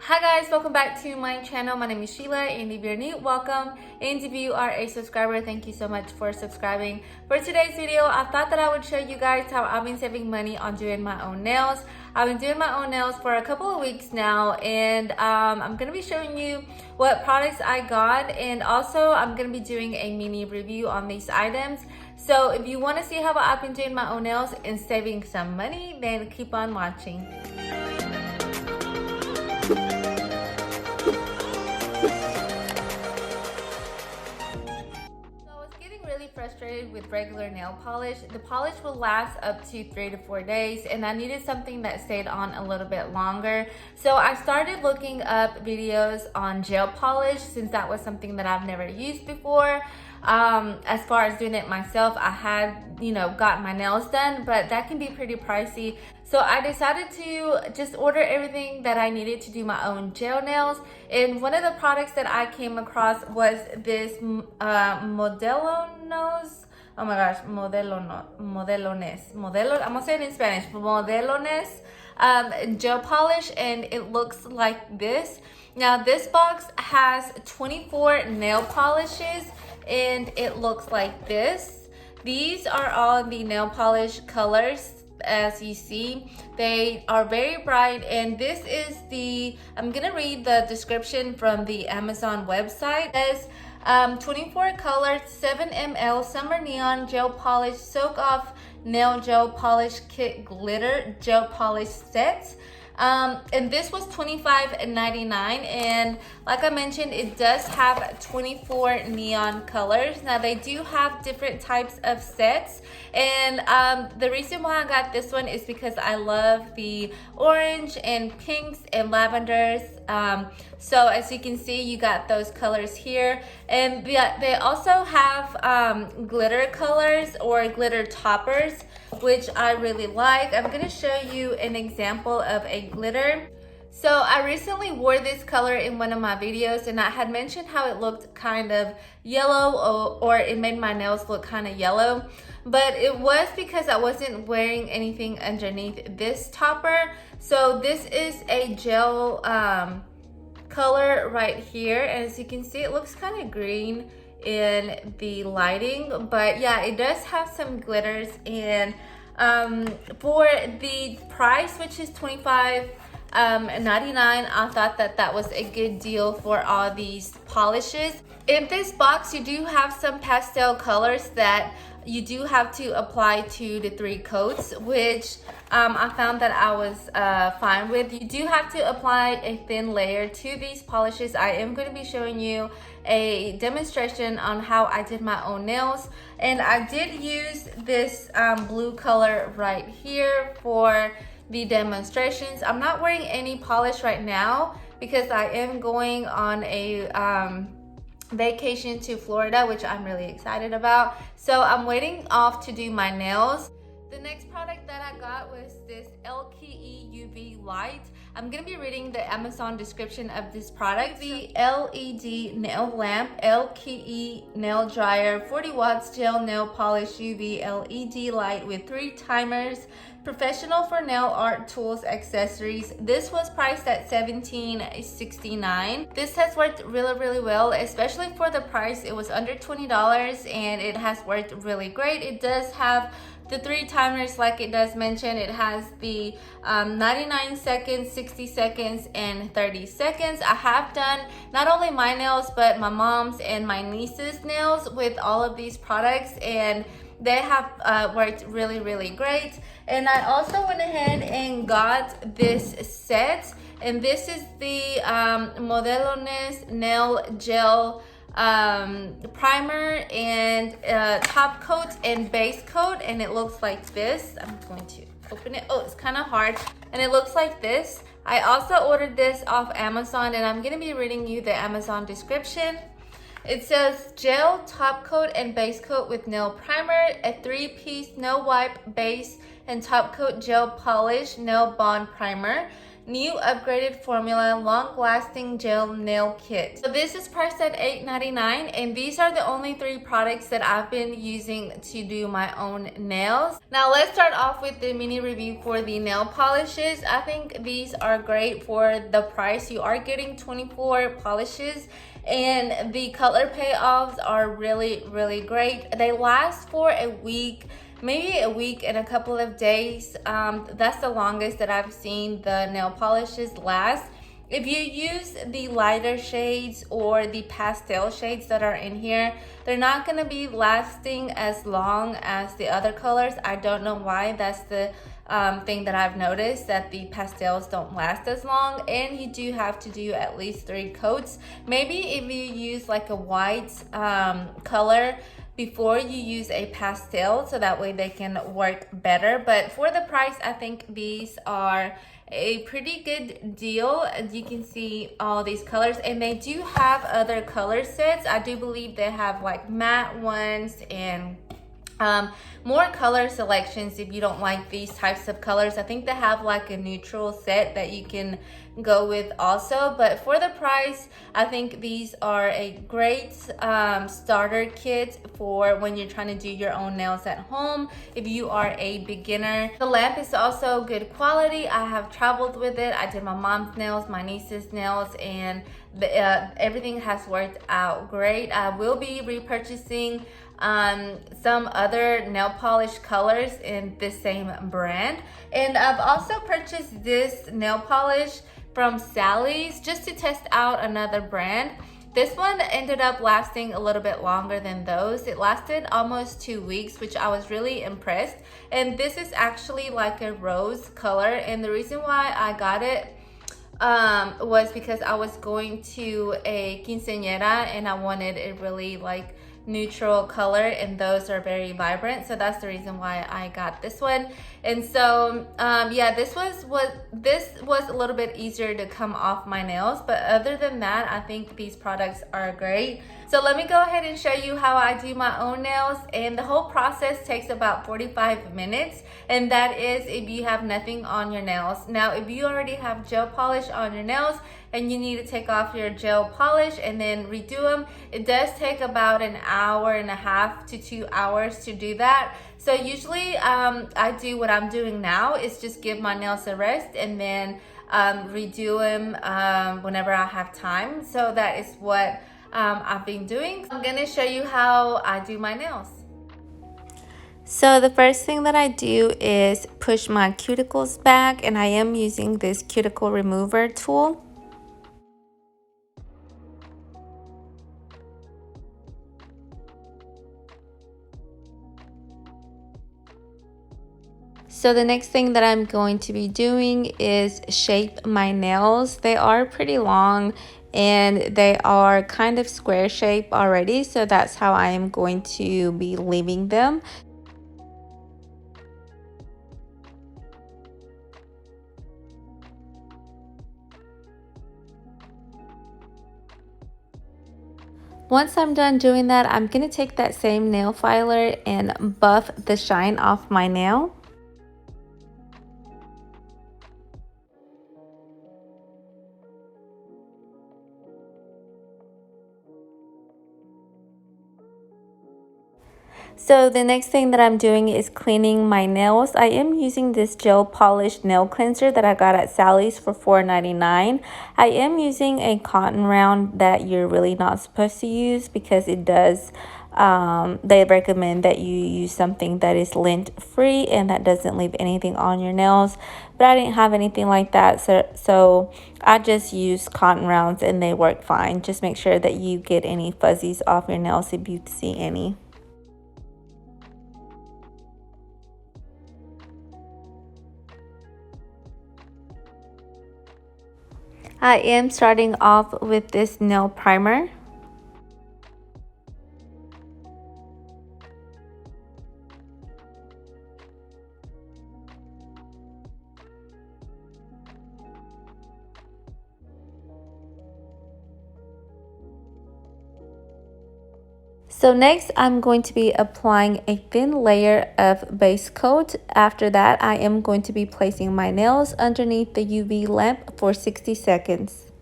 Hi guys, welcome back to my channel. My name is Sheila, and if you're new, welcome. And if you are a subscriber, thank you so much for subscribing. For today's video, I thought that I would show you guys how I've been saving money on doing my own nails. I've been doing my own nails for a couple of weeks now, and I'm gonna be showing you what products I got, and also I'm gonna be doing a mini review on these items. So if you want to see how I've been doing my own nails and saving some money, then keep on watching. Frustrated with regular nail polish. The polish will last up to 3 to 4 days, and I needed something that stayed on a little bit longer. So I started looking up videos on gel polish, since that was something that I've never used before. As far as doing it myself, I had, got my nails done, but that can be pretty pricey. So I decided to just order everything that I needed to do my own gel nails. And one of the products that I came across was this Modelones. Oh my gosh, Modelones. I'm gonna say it in Spanish. Modelones gel polish, and it looks like this. Now this box has 24 nail polishes, and it looks like this. These are all the nail polish colors. As you see, they are very bright, and this is I'm gonna read the description from the Amazon website. It says 24 colors, 7 ml summer neon gel polish soak off nail gel polish kit glitter gel polish sets. And this was $25.99, and like I mentioned, it does have 24 neon colors. Now they do have different types of sets, and the reason why I got this one is because I love the orange and pinks and lavenders. So as you can see, you got those colors here, and they also have glitter colors or glitter toppers, which I really like. I'm gonna show you an example of a glitter. So I recently wore this color in one of my videos, and I had mentioned how it looked kind of yellow, or it made my nails look kind of yellow, but it was because I wasn't wearing anything underneath this topper. So this is a gel color right here, and as you can see, it looks kind of green in the lighting, but yeah, it does have some glitters. And for the price, which is $25.99, I thought that was a good deal for all these polishes. In this box, you do have some pastel colors that you do have to apply 2 to 3 coats, which I found that I was fine with. You do have to apply a thin layer to these polishes. I am going to be showing you a demonstration on how I did my own nails, and I did use this blue color right here for the demonstrations. I'm not wearing any polish right now because I am going on a vacation to Florida, which I'm really excited about. So I'm waiting off to do my nails. The next product that I got was this LKE UV light. I'm gonna be reading the Amazon description of this product. The LED nail lamp, LKE nail dryer, 40 watts gel nail polish UV LED light with 3 timers, professional for nail art tools accessories. This was priced at $17.69. This has worked really well, especially for the price. It was under $20, and it has worked really great. It does have the 3 timers, like it does mention. It has the 99 seconds, 60 seconds, and 30 seconds. I have done not only my nails, but my mom's and my niece's nails with all of these products, and they have worked really great. And I also went ahead and got this set, and this is the Modelones nail gel primer and top coat and base coat, and it looks like this. I'm going to open it. Oh, it's kind of hard, and it looks like this. I also ordered this off Amazon, and I'm going to be reading you the Amazon description. It says gel top coat and base coat with nail primer, a 3-piece no wipe base and top coat gel polish nail bond primer. new upgraded formula long-lasting gel nail kit. So this is priced at $8.99, and these are the only 3 products that I've been using to do my own nails. Now let's start off with the mini review for the nail polishes. I think these are great for the price. You are getting 24 polishes, and the color payoffs are really great. They last for a week, maybe a week and a couple of days. That's the longest that I've seen the nail polishes last. If you use the lighter shades or the pastel shades that are in here, they're not going to be lasting as long as the other colors. I don't know why. That's the thing that I've noticed, that the pastels don't last as long, and you do have to do at least 3 coats. Maybe if you use like a white color before you use a pastel, so that way they can work better. But for the price, I think these are a pretty good deal. As you can see all these colors, and they do have other color sets. I do believe they have like matte ones and more color selections if you don't like these types of colors. I think they have like a neutral set that you can go with also. But for the price, I think these are a great starter kit for when you're trying to do your own nails at home. If you are a beginner, the lamp is also good quality. I have traveled with it. I did my mom's nails, my niece's nails, and everything has worked out great. I will be repurchasing some other nail polish colors in this same brand, and I've also purchased this nail polish from Sally's just to test out another brand. This one ended up lasting a little bit longer than those. It lasted almost 2 weeks, which I was really impressed. And this is actually like a rose color, and the reason why I got it was because I was going to a quinceañera and I wanted a really like neutral color, and those are very vibrant, so that's the reason why I got this one. And so yeah, this was a little bit easier to come off my nails, but other than that, I think these products are great. So let me go ahead and show you how I do my own nails, and the whole process takes about 45 minutes, and that is if you have nothing on your nails. Now if you already have gel polish on your nails and you need to take off your gel polish and then redo them, it does take about an hour and a half to 2 hours to do that. So usually I do what I'm doing now is just give my nails a rest and then redo them whenever I have time. So that is what I've been doing. I'm gonna show you how I do my nails. So the first thing that I do is push my cuticles back, and I am using this cuticle remover tool. So the next thing that I'm going to be doing is shape my nails. They are pretty long and they are kind of square shape already, so that's how I am going to be leaving them. Once I'm done doing that, I'm going to take that same nail filer and buff the shine off my nail. So the next thing that I'm doing is cleaning my nails. I am using this gel polish nail cleanser that I got at Sally's for $4.99. I am using a cotton round that you're really not supposed to use because it does, they recommend that you use something that is lint free and that doesn't leave anything on your nails. But I didn't have anything like that, so I just use cotton rounds and they work fine. Just make sure that you get any fuzzies off your nails if you see any. I am starting off with this nail primer. So next, I'm going to be applying a thin layer of base coat. After that, I am going to be placing my nails underneath the UV lamp for 60 seconds.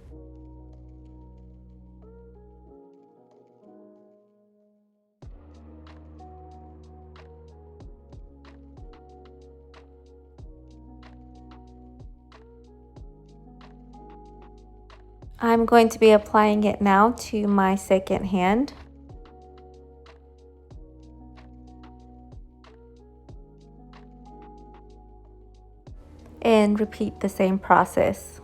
I'm going to be applying it now to my second hand. And repeat the same process.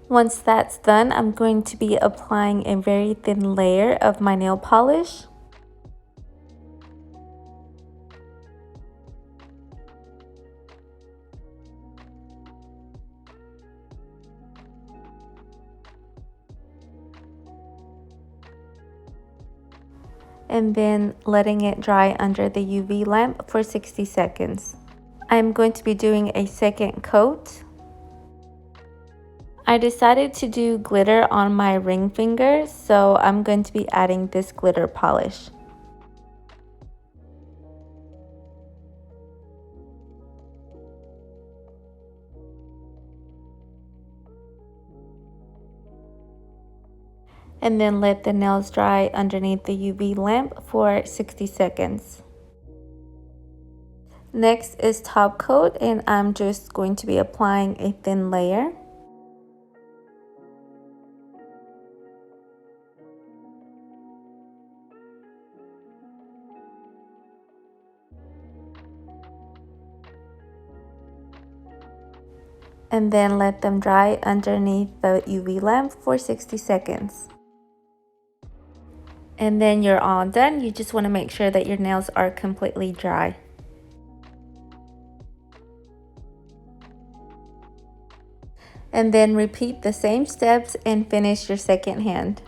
Once that's done, I'm going to be applying a very thin layer of my nail polish. And then letting it dry under the UV lamp for 60 seconds. I'm going to be doing a second coat. I decided to do glitter on my ring finger, so I'm going to be adding this glitter polish. And then let the nails dry underneath the UV lamp for 60 seconds. Next is top coat, and I'm just going to be applying a thin layer. And then let them dry underneath the UV lamp for 60 seconds. And then you're all done. You just want to make sure that your nails are completely dry. And then repeat the same steps and finish your second hand.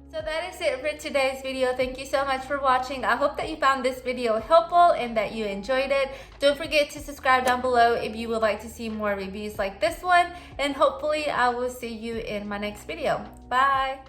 So that is it for today's video. Thank you so much for watching. I hope that you found this video helpful and that you enjoyed it. Don't forget to subscribe down below if you would like to see more reviews like this one. And hopefully I will see you in my next video. Bye.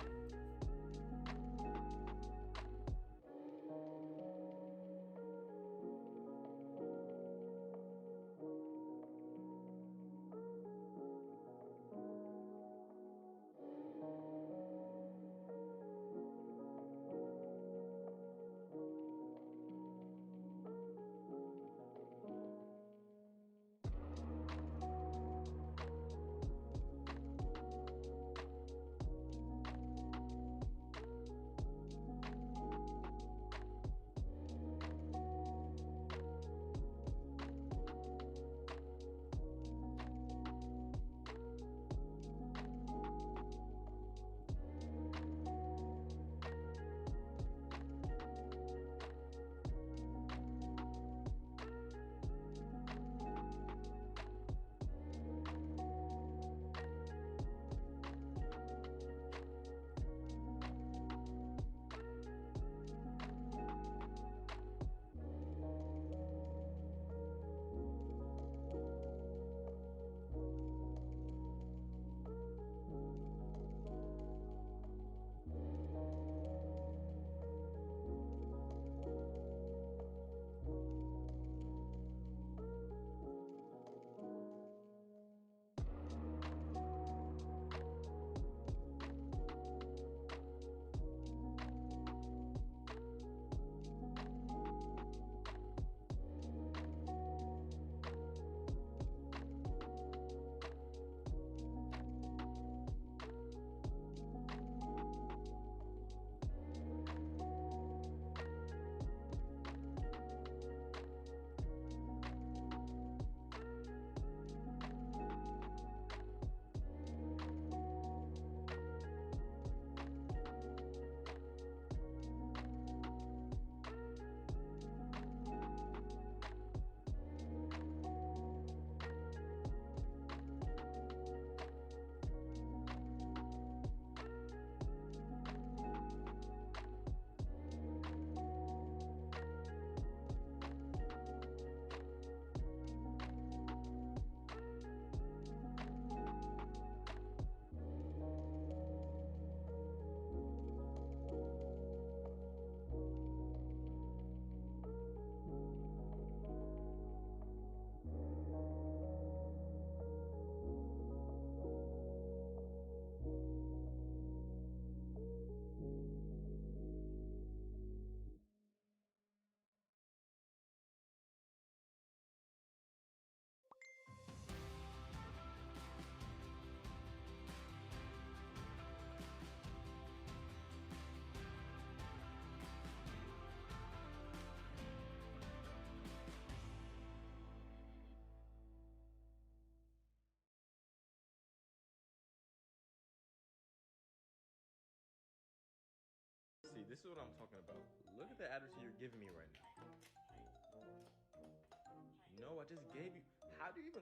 This is what I'm talking about. Look at the attitude you're giving me right now. No, I just gave you. How do you even